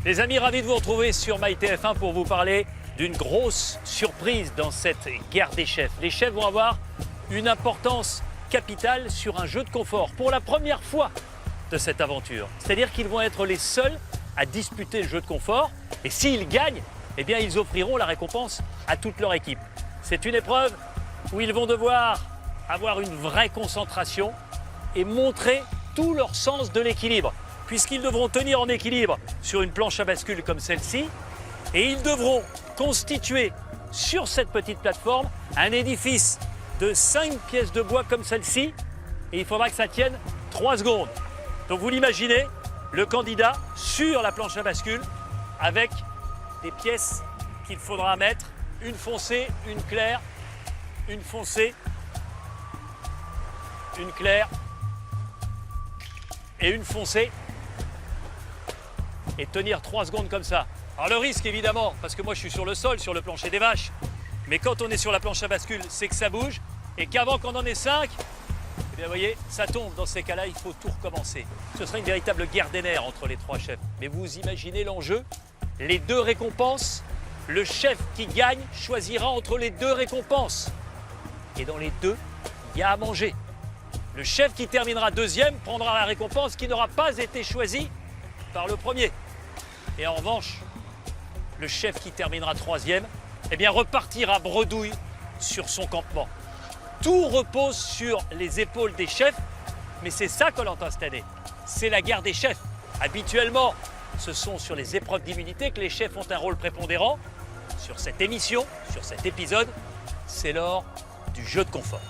Les amis, ravi de vous retrouver sur MyTF1 pour vous parler d'une grosse surprise dans cette guerre des chefs. Les chefs vont avoir une importance capitale sur un jeu de confort pour la première fois de cette aventure. C'est-à-dire qu'ils vont être les seuls à disputer le jeu de confort et s'ils gagnent, eh bien ils offriront la récompense à toute leur équipe. C'est une épreuve où ils vont devoir avoir une vraie concentration et montrer tout leur sens de l'équilibre, puisqu'ils devront tenir en équilibre sur une planche à bascule comme celle-ci, et ils devront constituer sur cette petite plateforme un édifice de 5 pièces de bois comme celle-ci, et il faudra que ça tienne 3 secondes. Donc vous l'imaginez, le candidat sur la planche à bascule avec des pièces qu'il faudra mettre, une foncée, une claire, une foncée, une claire et une foncée, et tenir 3 secondes comme ça. Alors le risque évidemment, parce que moi je suis sur le sol, sur le plancher des vaches, mais quand on est sur la planche à bascule, c'est que ça bouge, et qu'avant qu'on en ait 5, eh bien vous voyez, ça tombe. Dans ces cas-là, il faut tout recommencer. Ce sera une véritable guerre des nerfs entre les 3 chefs. Mais vous imaginez l'enjeu? Les 2 récompenses, le chef qui gagne choisira entre les 2 récompenses. Et dans les 2, il y a à manger. Le chef qui terminera 2e prendra la récompense qui n'aura pas été choisie par le premier. Et en revanche, le chef qui terminera 3e, eh bien repartira bredouille sur son campement. Tout repose sur les épaules des chefs, mais c'est ça Koh-Lanta cette année. C'est la guerre des chefs. Habituellement, ce sont sur les épreuves d'immunité que les chefs ont un rôle prépondérant. Sur cette émission, sur cet épisode, c'est l'heure du jeu de confort.